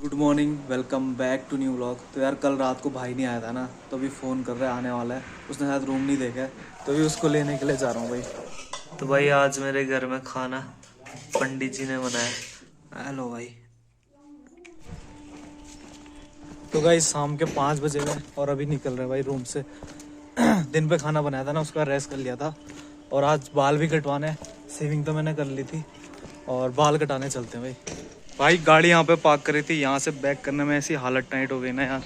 Good morning, welcome back to new vlog. तो यार कल रात को भाई नहीं आया था ना, तो अभी फ़ोन कर रहा है आने वाला है। उसने शायद रूम नहीं देखा है, तो अभी उसको लेने के लिए जा रहा हूँ भाई। तो भाई आज मेरे घर में खाना पंडित जी ने बनाया। हेलो भाई। तो भाई शाम के 5 बजे गए और अभी निकल रहे हैं भाई रूम से। दिन पे खाना बनाया था ना, उसका रेस्ट कर लिया था। और आज बाल भी कटवाने हैं। सेविंग तो मैंने कर ली थी और बाल कटाने चलते हैं भाई। भाई गाड़ी यहाँ पे पार्क करी थी, यहाँ से बैक करने में ऐसी हालत टाइट हो गई ना यार,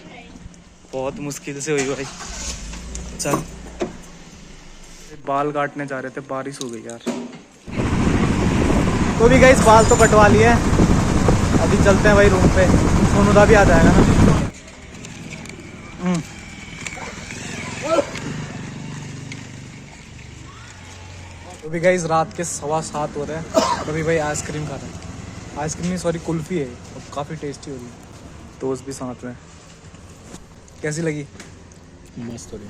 बहुत मुश्किल से हुई भाई। चल बाल काटने जा रहे थे, बारिश हो गई यार। तो भी गाइस बाल तो कटवा लिए हैं, अभी चलते हैं भाई रूम पे। सोनूदा भी आ जाएगा ना। तो भी गाइस रात के 7:15 हो रहे हैं, तो भी भाई आइसक्रीम खा रहे हैं। आइसक्रीम नहीं सॉरी कुल्फ़ी है, और काफ़ी टेस्टी हो रही है। दोस्त भी साथ में। कैसी लगी? मस्त हो रही।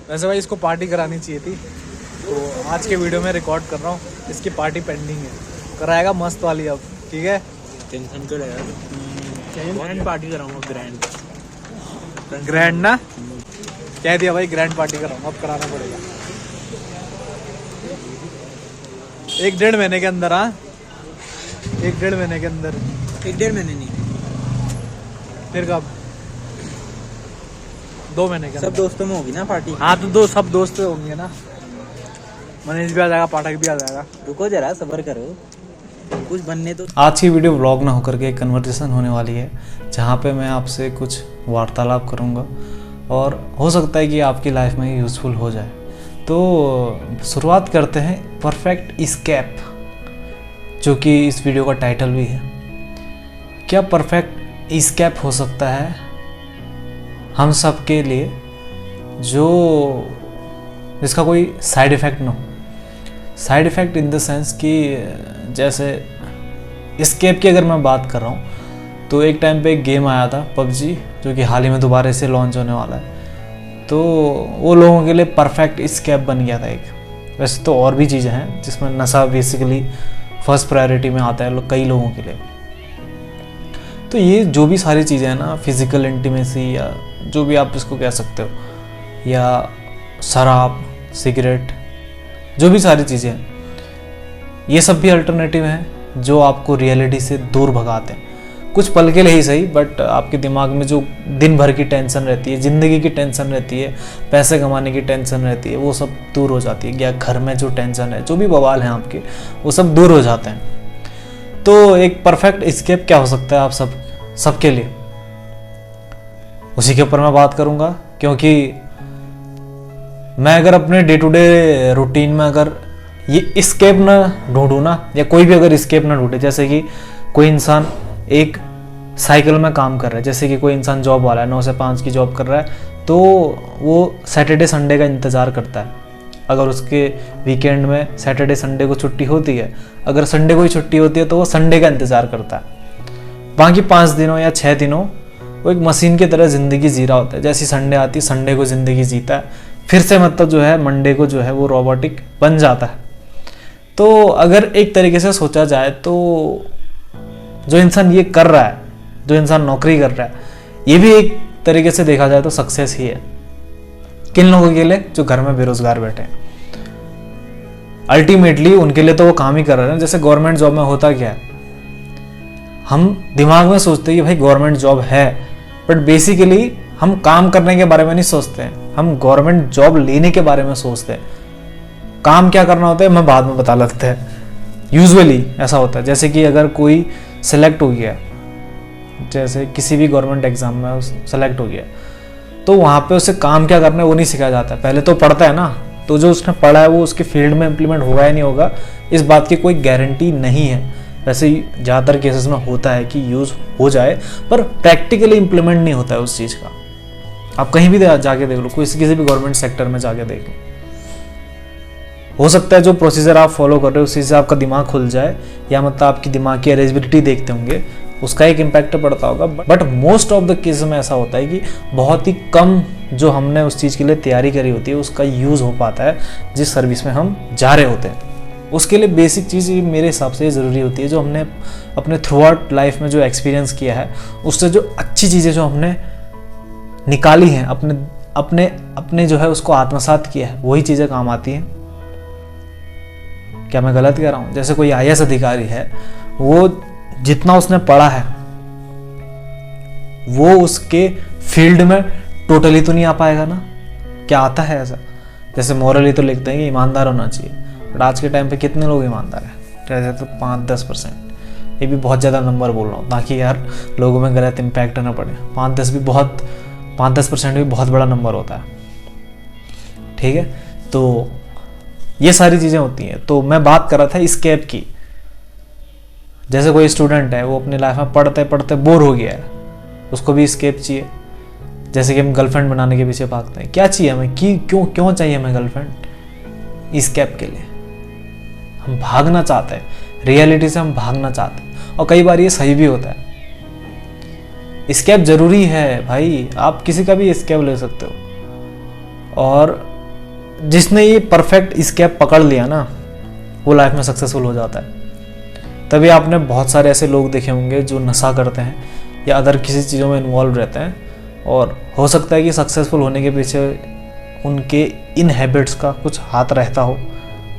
वैसे भाई इसको पार्टी करानी चाहिए थी, तो आज के वीडियो में रिकॉर्ड कर रहा हूँ। इसकी पार्टी पेंडिंग है, कराएगा मस्त वाली अब। ठीक है, टेंशन क्यों लेगा? ग्रैंड पार्टी कराऊंगा, ग्रैंड ना कह दिया भाई, ग्रैंड पार्टी कराऊंगा, अब कराना पड़ेगा। 1-1.5 महीने के अंदर। हाँ 1-1.5 महीने के अंदर। 1-1.5 महीने नहीं, फिर कब? 2 महीने के सब अंदर। दोस्तों में होगी ना पार्टी। हाँ तो सब दोस्त होंगे ना, मनीष भी आ जाएगा, पाठक भी आ जाएगा। रुको जरा, सब्र करो, कुछ बनने तो। आज की वीडियो व्लॉग ना होकर के एक कन्वर्सेशन होने वाली है, जहाँ पे मैं आपसे कुछ वार्तालाप करूँगा और हो सकता है कि आपकी लाइफ में यूज़फुल हो जाए। तो शुरुआत करते हैं परफेक्ट एस्केप, जो कि इस वीडियो का टाइटल भी है। क्या परफेक्ट एस्केप हो सकता है हम सब के लिए, जो जिसका कोई साइड इफ़ेक्ट ना हो। Side effect in the sense कि जैसे एस्केप की अगर मैं बात कर रहा हूँ, तो एक टाइम पे एक गेम आया था पबजी, जो कि हाल ही में दोबारा से लॉन्च होने वाला है। तो वो लोगों के लिए परफेक्ट एस्केप बन गया था एक। वैसे तो और भी चीज़ें हैं जिसमें नशा बेसिकली फर्स्ट प्रायोरिटी में आता है कई लोगों के लिए। तो ये जो भी सारी चीज़ें हैं ना, फिज़िकल इंटीमेसी या जो भी आप इसको कह सकते हो, या शराब, सिगरेट, जो भी सारी चीज़ें हैं, ये सब भी अल्टरनेटिव हैं जो आपको रियलिटी से दूर भगाते हैं। कुछ पल के लिए ही सही, बट आपके दिमाग में जो दिन भर की टेंशन रहती है, ज़िंदगी की टेंशन रहती है, पैसे कमाने की टेंशन रहती है, वो सब दूर हो जाती है। या घर में जो टेंशन है, जो भी बवाल हैं आपके, वो सब दूर हो जाते हैं। तो एक परफेक्ट एस्केप क्या हो सकता है आप सबके लिए, उसी के ऊपर मैं बात करूँगा। क्योंकि मैं अगर अपने डे टू डे रूटीन में अगर ये एस्केप ना ढूंढूँ ना, या कोई भी अगर एस्केप ना ढूंढे, जैसे कि कोई इंसान एक साइकिल में काम कर रहा है, जैसे कि कोई इंसान जॉब वाला है, 9 से 5 की जॉब कर रहा है, तो वो सैटरडे संडे का इंतज़ार करता है। अगर उसके वीकेंड में सैटरडे संडे को छुट्टी होती है, अगर संडे को ही छुट्टी होती है, तो वो संडे का इंतज़ार करता है। बाकी 5 दिनों या 6 दिनों वो एक मशीन की तरह ज़िंदगी जी रहा होता है। जैसी संडे आती है, संडे को ज़िंदगी जीता है, फिर से मतलब जो है मंडे को जो है वो रोबोटिक बन जाता है। तो अगर एक तरीके से सोचा जाए, तो जो इंसान ये कर रहा है, जो इंसान नौकरी कर रहा है, ये भी एक तरीके से देखा जाए तो सक्सेस ही है। किन लोगों के लिए? जो घर में बेरोजगार बैठे हैं। अल्टीमेटली उनके लिए तो वो काम ही कर रहे हैं। जैसे गवर्नमेंट जॉब में होता क्या है, हम दिमाग में सोचते हैं कि भाई गवर्नमेंट जॉब है, बट बेसिकली हम काम करने के बारे में नहीं सोचते हैं, हम गवर्नमेंट जॉब लेने के बारे में सोचते हैं। काम क्या करना होता है मैं बाद में बता लगता है। यूजुअली ऐसा होता है, जैसे कि अगर कोई सेलेक्ट हो गया, जैसे किसी भी गवर्नमेंट एग्जाम में सेलेक्ट हो गया, तो वहाँ पे उसे काम क्या करना है वो नहीं सिखाया जाता है। पहले तो पढ़ता है ना, तो जो उसने पढ़ा है वो उसके फील्ड में इम्प्लीमेंट होगा या नहीं होगा, इस बात की कोई गारंटी नहीं है। वैसे ज़्यादातर केसेस में होता है कि यूज़ हो जाए, पर प्रैक्टिकली इम्प्लीमेंट नहीं होता है उस चीज़ का। आप कहीं भी जाके देख लो, किसी भी गवर्नमेंट सेक्टर में जाके देख लो, हो सकता है जो प्रोसीजर आप फॉलो कर रहे हो उसी से आपका दिमाग खुल जाए, या मतलब आपकी दिमाग की अरेंजबिलिटी देखते होंगे, उसका एक इम्पैक्ट पड़ता होगा। But most of the case में ऐसा होता है कि बहुत ही कम जो हमने उस चीज़ के लिए तैयारी करी होती है उसका यूज़ हो पाता है जिस सर्विस में हम जा रहे होते हैं। उसके लिए बेसिक चीज़ मेरे हिसाब से ज़रूरी होती है, जो हमने अपने थ्रू आउट लाइफ में जो एक्सपीरियंस किया है उससे जो अच्छी चीज़ें जो हमने निकाली हैं, अपने अपने अपने जो है उसको आत्मसात किया है, वही चीज़ें काम आती हैं। क्या मैं गलत कह रहा हूँ? जैसे कोई IAS अधिकारी है, वो जितना उसने पढ़ा है वो उसके फील्ड में टोटली तो नहीं आ पाएगा ना। क्या आता है ऐसा? जैसे मॉरली तो लिखते हैं कि ईमानदार होना चाहिए, बट आज के टाइम पे कितने लोग ईमानदार हैं? जैसे तो 5-10%। ये भी बहुत ज़्यादा नंबर बोल रहा हूँ ताकि यार लोगों में गलत इम्पैक्ट ना पड़े। 5-10% भी बहुत बड़ा नंबर होता है, ठीक है। तो ये सारी चीज़ें होती हैं। तो मैं बात कर रहा था एस्केप की। जैसे कोई स्टूडेंट है, वो अपनी लाइफ में पढ़ते पढ़ते बोर हो गया है, उसको भी एस्केप चाहिए। जैसे कि हम गर्लफ्रेंड बनाने के पीछे भागते हैं, क्या चाहिए हमें, क्यों चाहिए हमें गर्लफ्रेंड? एस्केप के लिए हम भागना चाहते हैं, रियलिटी से हम भागना चाहते हैं, और कई बार ये सही भी होता है। एस्केप जरूरी है भाई, आप किसी का भी एस्केप ले सकते हो, और जिसने ये परफेक्ट एस्केप पकड़ लिया ना, वो लाइफ में सक्सेसफुल हो जाता है। तभी आपने बहुत सारे ऐसे लोग देखे होंगे जो नशा करते हैं या अदर किसी चीज़ों में इन्वॉल्व रहते हैं, और हो सकता है कि सक्सेसफुल होने के पीछे उनके इन हैबिट्स का कुछ हाथ रहता हो।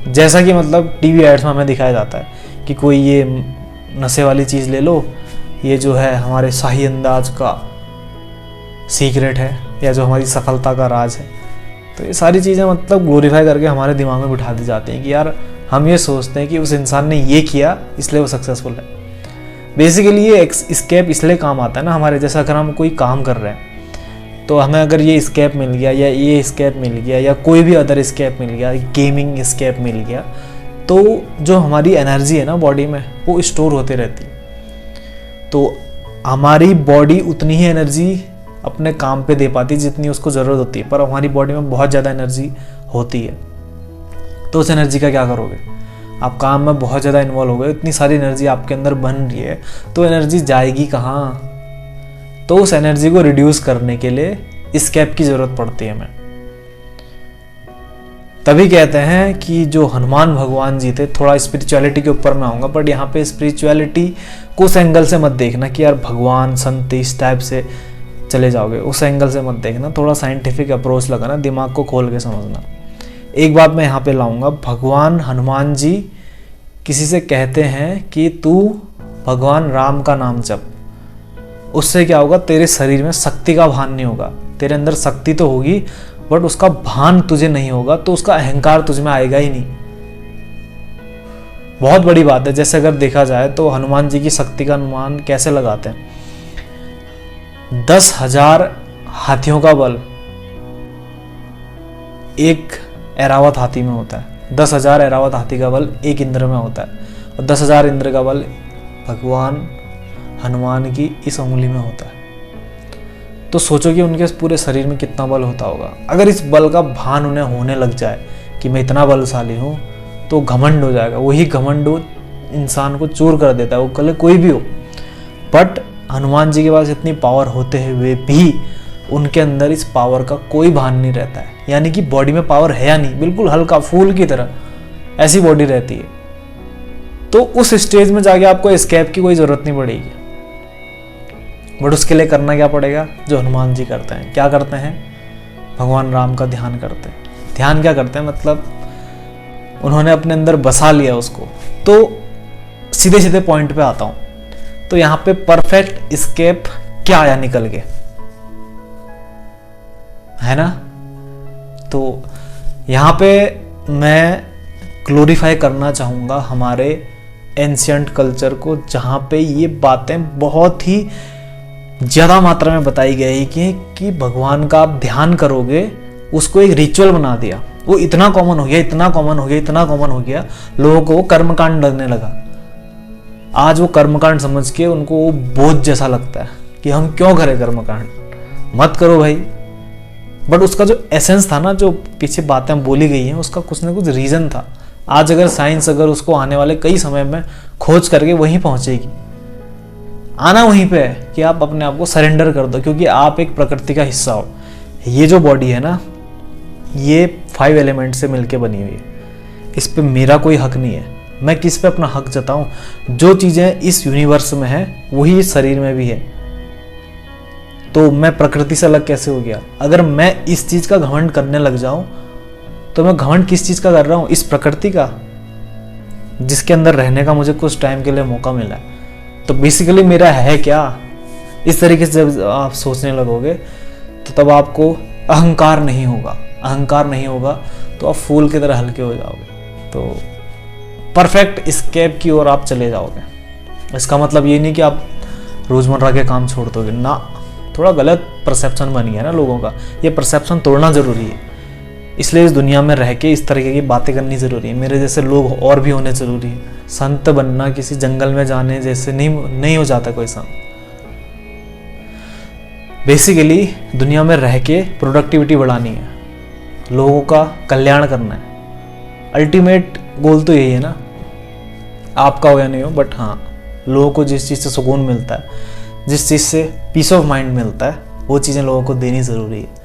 जैसा कि मतलब टीवी एड्स में हमें दिखाया जाता है कि कोई ये नशे वाली चीज़ ले लो, ये जो है हमारे शाही अंदाज का सीक्रेट है, या जो हमारी सफलता का राज है। तो ये सारी चीज़ें मतलब ग्लोरीफाई करके हमारे दिमाग में बिठा दी जाती हैं कि यार हम ये सोचते हैं कि उस इंसान ने ये किया इसलिए वो सक्सेसफुल है। बेसिकली ये एस्केप इसलिए काम आता है ना हमारे, जैसे अगर हम कोई काम कर रहे हैं तो हमें अगर ये एस्केप मिल गया, या ये एस्केप मिल गया, या कोई भी अदर एस्केप मिल गया, गेमिंग एस्केप मिल गया, तो जो हमारी एनर्जी है ना बॉडी में, वो स्टोर होते रहती है। तो हमारी बॉडी उतनी ही एनर्जी अपने काम पे दे पाती है जितनी उसको ज़रूरत होती है, पर हमारी बॉडी में बहुत ज़्यादा एनर्जी होती है। तो उस एनर्जी का क्या करोगे? आप काम में बहुत ज़्यादा इन्वॉल्व हो गए, इतनी सारी एनर्जी आपके अंदर बन रही है, तो एनर्जी जाएगी कहाँ? तो उस एनर्जी को रिड्यूस करने के लिए एस्केप की ज़रूरत पड़ती है हमें। तभी कहते हैं कि जो हनुमान भगवान जी थे, थोड़ा स्पिरिचुअलिटी के ऊपर मैं आऊँगा, बट यहाँ पे स्पिरिचुअलिटी को उस एंगल से मत देखना कि यार भगवान संत इस टाइप से चले जाओगे, उस एंगल से मत देखना। थोड़ा साइंटिफिक अप्रोच लगाना, दिमाग को खोल के समझना। एक बात मैं यहाँ पे लाऊंगा, भगवान हनुमान जी किसी से कहते हैं कि तू भगवान राम का नाम जप, उससे क्या होगा? तेरे शरीर में शक्ति का भान नहीं होगा। तेरे अंदर शक्ति तो होगी बट उसका भान तुझे नहीं होगा, तो उसका अहंकार तुझ में आएगा ही नहीं। बहुत बड़ी बात है। जैसे अगर देखा जाए तो हनुमान जी की शक्ति का अनुमान कैसे लगाते हैं? 10,000 हाथियों का बल एक ऐरावत हाथी में होता है। 10,000 ऐरावत हाथी का बल एक इंद्र में होता है, और 10,000 इंद्र का बल भगवान हनुमान की इस उंगली में होता है। तो सोचो कि उनके पूरे शरीर में कितना बल होता होगा। अगर इस बल का भान उन्हें होने लग जाए कि मैं इतना बलशाली हूँ, तो घमंड हो जाएगा। वही घमंड इंसान को चूर कर देता है, वो कल कोई भी हो। बट हनुमान जी के पास इतनी पावर होते हुए भी उनके अंदर इस पावर का कोई भान नहीं रहता है, यानी कि बॉडी में पावर है या नहीं, बिल्कुल हल्का फूल की तरह ऐसी बॉडी रहती है। तो उस स्टेज में जाके आपको एस्केप की कोई जरूरत नहीं पड़ेगी, बट उसके लिए करना क्या पड़ेगा? जो हनुमान जी करते हैं। क्या करते हैं? भगवान राम का ध्यान करते हैं। ध्यान क्या करते हैं? मतलब उन्होंने अपने अंदर बसा लिया उसको। तो सीधे सीधे पॉइंट पे आता हूं। तो यहाँ पे परफेक्ट एस्केप क्या आया निकल के, है ना? तो यहाँ पे मैं ग्लोरीफाई करना चाहूँगा हमारे एंशियंट कल्चर को, जहाँ पे ये बातें बहुत ही ज़्यादा मात्रा में बताई गई कि भगवान का आप ध्यान करोगे, उसको एक रिचुअल बना दिया। वो इतना कॉमन हो गया, इतना कॉमन हो गया, इतना कॉमन हो गया, लोगों को वो कर्मकांड लगने लगा। आज वो कर्मकांड समझ के उनको वो बोझ जैसा लगता है कि हम क्यों करें कर्मकांड, मत करो भाई। बट उसका जो एसेंस था ना, जो पीछे बातें बोली गई हैं, उसका कुछ ना कुछ रीज़न था। आज अगर साइंस अगर उसको आने वाले कई समय में खोज करके वहीं पहुंचेगी। आना वहीं पे है कि आप अपने आप को सरेंडर कर दो, क्योंकि आप एक प्रकृति का हिस्सा हो। ये जो बॉडी है ना, ये 5 एलिमेंट से मिलके बनी हुई है। इस पे मेरा कोई हक नहीं है। मैं किस पे अपना हक जताऊं? जो चीज़ें इस यूनिवर्स में है वही इस शरीर में भी है। तो मैं प्रकृति से अलग कैसे हो गया? अगर मैं इस चीज़ का घमंड करने लग जाऊं तो मैं घमंड किस चीज़ का कर रहा हूं? इस प्रकृति का, जिसके अंदर रहने का मुझे कुछ टाइम के लिए मौका मिला है। तो बेसिकली मेरा है क्या? इस तरीके से जब आप सोचने लगोगे तो तब आपको अहंकार नहीं होगा। अहंकार नहीं होगा तो आप फूल की तरह हल्के हो जाओगे, तो परफेक्ट स्केप की ओर आप चले जाओगे। इसका मतलब ये नहीं कि आप रोज़मर्रा के काम छोड़ दोगे ना। थोड़ा गलत परसेप्शन बन गया ना लोगों का। ये परसेप्शन तोड़ना ज़रूरी है। इसलिए इस दुनिया में रह के इस तरीके की बातें करनी ज़रूरी है। मेरे जैसे लोग और भी होने ज़रूरी है। संत बनना किसी जंगल में जाने जैसे नहीं हो जाता कोई संत। बेसिकली दुनिया में रह के प्रोडक्टिविटी बढ़ानी है, लोगों का कल्याण करना है। अल्टीमेट गोल तो यही है ना, आपका हो या नहीं हो, बट हाँ, लोगों को जिस चीज़ से सुकून मिलता है, जिस चीज़ से पीस ऑफ माइंड मिलता है, वो चीज़ें लोगों को देनी ज़रूरी है,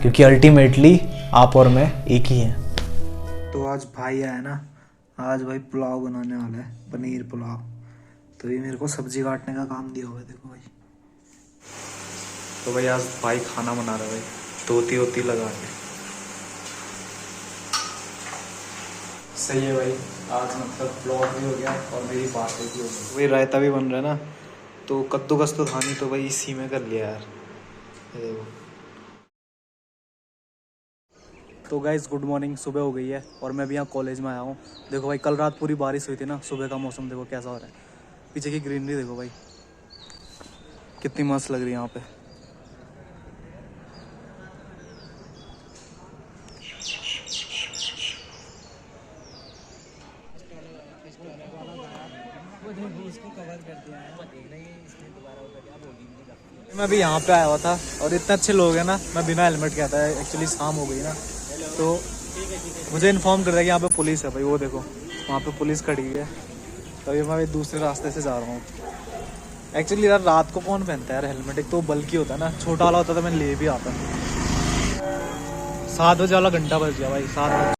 क्योंकि अल्टीमेटली आप और मैं एक ही हैं। तो आज भाई आया ना, आज भाई पुलाव बनाने वाला है, पनीर पुलाव। तो ये मेरे को सब्जी काटने का काम दिया हुआ है, देखो भाई। तो भाई आज भाई खाना बना रहा है भाई, धोती वोती लगा के। सही है भाई, आज मतलब ब्लॉग भी हो गया और मेरी बात भी हो गई। वही रायता भी बन रहा है ना, तो कद्दूकस तो था नहीं, तो भाई इसी में कर लिया यार। ये देखो। तो गाइज़ गुड मॉर्निंग, सुबह हो गई है और मैं भी यहाँ कॉलेज में आया हूँ। देखो भाई, कल रात पूरी बारिश हुई थी ना, सुबह का मौसम देखो कैसा हो रहा है। पीछे की ग्रीनरी देखो भाई, कितनी मस्त लग रही है यहाँ पे। मैं भी यहाँ पे आया हुआ था और इतने अच्छे लोग हैं ना, मैं बिना हेलमेट के आता है। एक्चुअली शाम हो गई ना, तो मुझे इन्फॉर्म कर दिया कि यहाँ पे पुलिस है भाई। वो देखो वहाँ पे पुलिस खड़ी है, तो अभी मैं दूसरे रास्ते से जा रहा हूँ। एक्चुअली यार रात को कौन पहनता है यार हेलमेट? एक तो बल्कि होता है ना, छोटा वाला होता तो मैं ले भी आता। 7 बजे वाला घंटा बज गया भाई, 7 बजे।